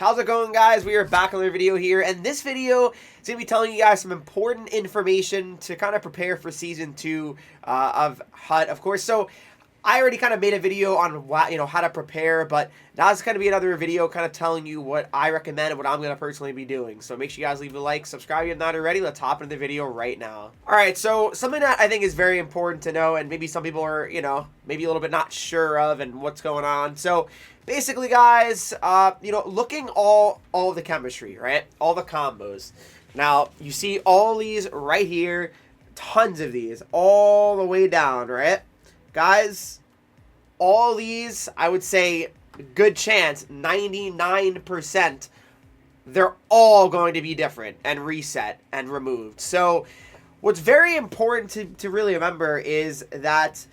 How's it going, guys? We are back on another video here, and this video is going to be telling you guys some important information to kind of prepare for Season 2 of HUT, of course. So, I already kind of made a video on what, how to prepare, but now it's going to be another video kind of telling you what I recommend and what I'm going to personally be doing. So make sure you guys leave a like, subscribe if you're not already. Let's hop into the video right now. Alright, so something that I think is very important to know, and maybe some people are, maybe a little bit not sure of and what's going on. So basically, guys, looking all of the chemistry, right? All the combos. Now, you see all these right here, tons of these, all the way down, right? Guys, all these, I would say, good chance, 99%, they're all going to be different and reset and removed. So, what's very important to really remember is that,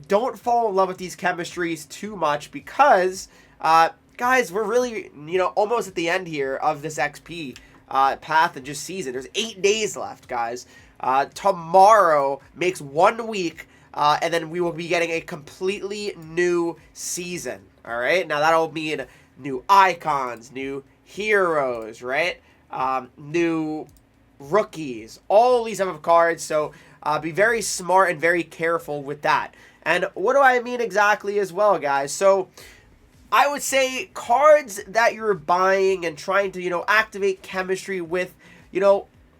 don't fall in love with these chemistries too much because, guys, we're really, almost at the end here of this XP path and just season. There's 8 days left, guys. Tomorrow makes 1 week. And then we will be getting a completely new season, all right? Now, that'll mean new icons, new heroes, right? New rookies, all these type of cards. So, be very smart and very careful with that. And what do I mean exactly as well, guys? So, I would say cards that you're buying and trying to, activate chemistry with,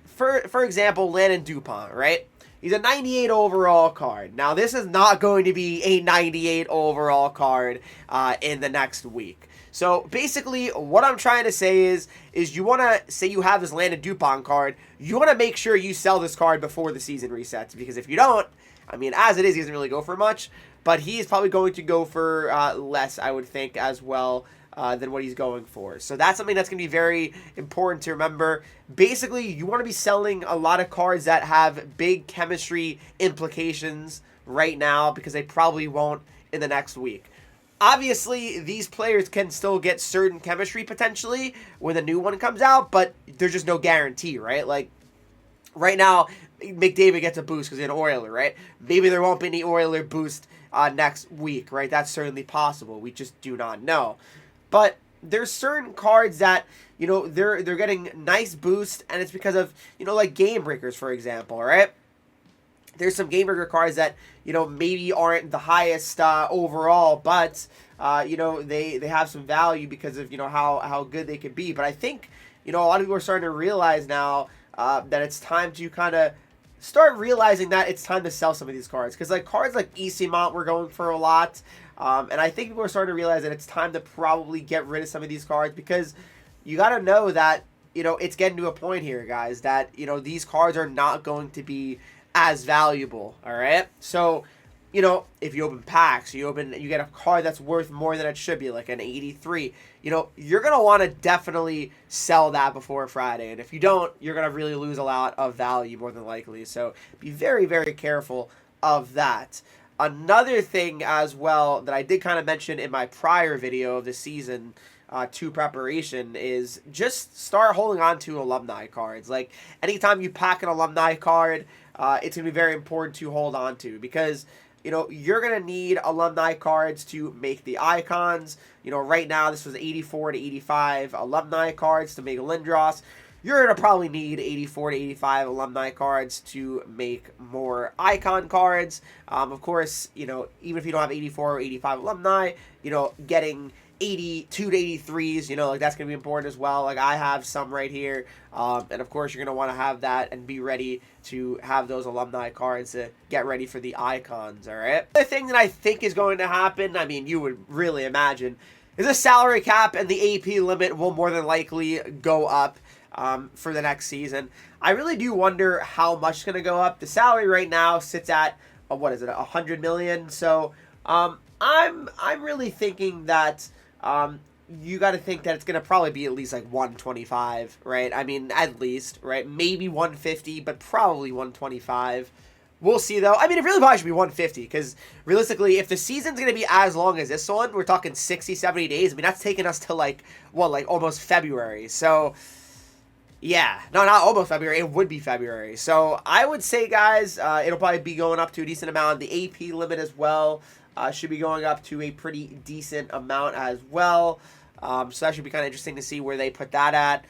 for example, Landon DuPont, right? He's a 98 overall card. Now, this is not going to be a 98 overall card in the next week. So, basically, what I'm trying to say is you want to, say you have this Landon DuPont card, you want to make sure you sell this card before the season resets. Because if you don't, I mean, as it is, he doesn't really go for much. But he's probably going to go for less, I would think, as well. Than what he's going for. So that's something that's going to be very important to remember. Basically, you want to be selling a lot of cards that have big chemistry implications right now because they probably won't in the next week. Obviously, these players can still get certain chemistry potentially when the new one comes out, but there's just no guarantee, right? Like, right now, McDavid gets a boost because he's an Oiler, right? Maybe there won't be any Oiler boost next week, right? That's certainly possible. We just do not know. But there's certain cards that, they're getting nice boost, and it's because of, like Game Breakers, for example, right? There's some Game Breaker cards that, maybe aren't the highest overall, but, they have some value because of, how good they could be. But I think, a lot of people are starting to realize now that it's time to kind of start realizing that it's time to sell some of these cards. Because, like, cards like Easymont were going for a lot. And I think people are starting to realize that it's time to probably get rid of some of these cards because you got to know that, it's getting to a point here, guys, that, these cards are not going to be as valuable, all right? So, if you open packs, you get a card that's worth more than it should be, like an 83, you're going to want to definitely sell that before Friday. And if you don't, you're going to really lose a lot of value more than likely. So be very, very careful of that. Another thing as well that I did kind of mention in my prior video of the Season 2 preparation is just start holding on to alumni cards. Like, anytime you pack an alumni card, it's going to be very important to hold on to because, you're going to need alumni cards to make the icons. Right now this was 84 to 85 alumni cards to make Lindros. You're going to probably need 84 to 85 alumni cards to make more icon cards. Of course, even if you don't have 84 or 85 alumni, getting 82 to 83s, like that's going to be important as well. Like I have some right here. And of course, you're going to want to have that and be ready to have those alumni cards to get ready for the icons, all right? The thing that I think is going to happen, I mean, you would really imagine, is a salary cap and the AP limit will more than likely go up. For the next season. I really do wonder how much it's going to go up. The salary right now sits at, what is it, 100 million? So, I'm really thinking that, you got to think that it's going to probably be at least like 125, right? I mean, at least, right? Maybe 150, but probably 125. We'll see, though. I mean, it really probably should be 150, because realistically, if the season's going to be as long as this one, we're talking 60, 70 days. I mean, that's taking us to, like, like almost February. So, yeah. No, not almost February. It would be February. So, I would say, guys, it'll probably be going up to a decent amount. The AP limit as well should be going up to a pretty decent amount as well. So that should be kind of interesting to see where they put that at.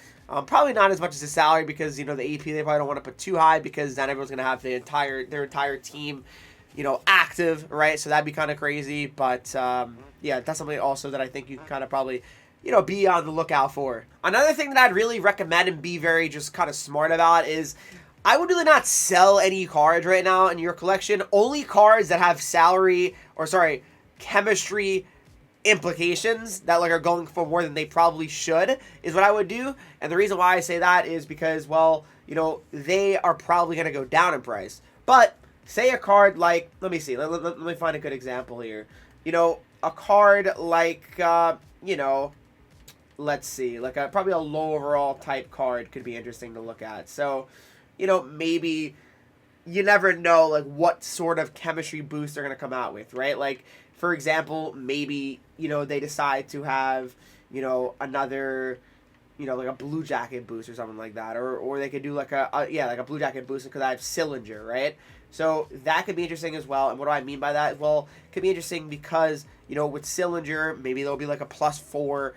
Probably not as much as the salary because, the AP, they probably don't want to put too high because then everyone's going to have their entire team, active, right? So that'd be kind of crazy. But, yeah, that's something also that I think you can kind of probably, be on the lookout for. Another thing that I'd really recommend and be very just kind of smart about is I would really not sell any cards right now in your collection. Only cards that have chemistry implications that are going for more than they probably should is what I would do. And the reason why I say that is because, well, they are probably going to go down in price. But say a card like, let me see, let me find a good example here. A card like, let's see, like probably a low overall type card could be interesting to look at. So, maybe you never know, like, what sort of chemistry boost they're going to come out with, right? Like, for example, maybe, they decide to have, another, like a Blue Jacket boost or something like that. Or they could do like a Blue Jacket boost because I have Cylinder, right? So that could be interesting as well. And what do I mean by that? Well, it could be interesting because, with Cylinder, maybe there'll be like a +4,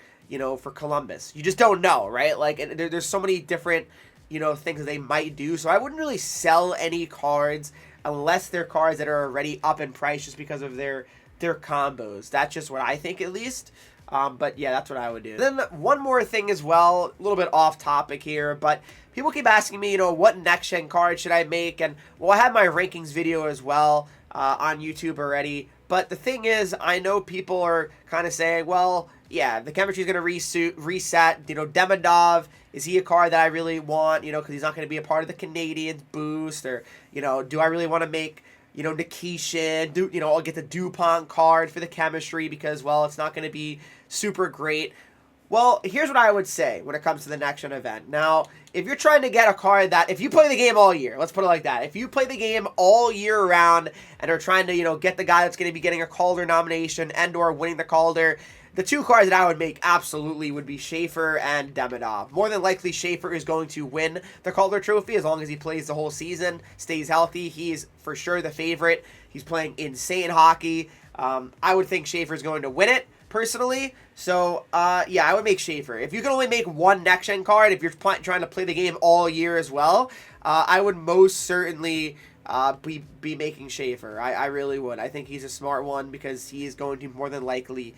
for Columbus. You just don't know, right? Like, there's so many different, things that they might do. So I wouldn't really sell any cards unless they're cards that are already up in price just because of their combos. That's just what I think, at least. But yeah, that's what I would do. Then one more thing as well, a little bit off topic here, but people keep asking me, what next gen card should I make? And well, I have my rankings video as well on YouTube already. But the thing is, I know people are kind of saying, well, yeah, the chemistry is going to reset. Demidov, is he a card that I really want? Because he's not going to be a part of the Canadians boost, or do I really want to make Nikishin, I'll get the DuPont card for the chemistry because, well, it's not going to be super great. Well, here's what I would say when it comes to the next gen event. Now, if you're trying to get a card that, if you play the game all year, let's put it like that. If you play the game all year round and are trying to, get the guy that's going to be getting a Calder nomination and or winning the Calder, the two cards that I would make absolutely would be Schaefer and Demidov. More than likely, Schaefer is going to win the Calder Trophy as long as he plays the whole season, stays healthy. He's for sure the favorite. He's playing insane hockey. I would think Schaefer is going to win it, personally. So, yeah, I would make Schaefer. If you can only make one next-gen card, if you're trying to play the game all year as well, I would most certainly be making Schaefer. I really would. I think he's a smart one because he is going to more than likely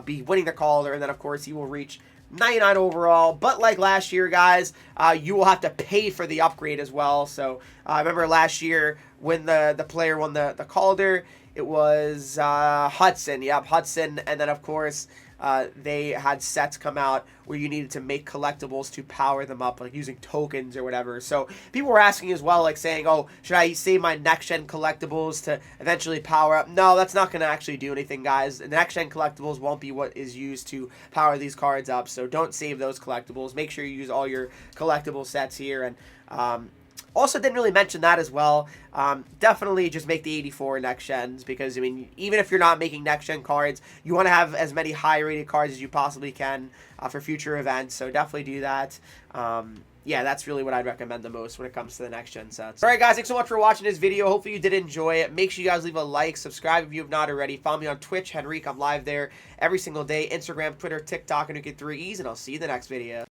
be winning the Calder, and then, of course, he will reach 99 overall. But like last year, guys, you will have to pay for the upgrade as well. So, I remember last year when the player won the Calder, it was Hudson. Yep, Hudson. And then, of course, they had sets come out where you needed to make collectibles to power them up, like using tokens or whatever. So people were asking as well, like saying, oh, should I save my next-gen collectibles to eventually power up? No, that's not going to actually do anything, guys. The next-gen collectibles won't be what is used to power these cards up, so don't save those collectibles. Make sure you use all your collectible sets here. And also, didn't really mention that as well. Definitely just make the 84 next gens because, I mean, even if you're not making next gen cards, you want to have as many high rated cards as you possibly can for future events. So definitely do that. Yeah, that's really what I'd recommend the most when it comes to the next gen sets. All right, guys, thanks so much for watching this video. Hopefully you did enjoy it. Make sure you guys leave a like, subscribe if you have not already. Follow me on Twitch, Henreek. I'm live there every single day. Instagram, Twitter, TikTok, and you get 3 E's, and I'll see you in the next video.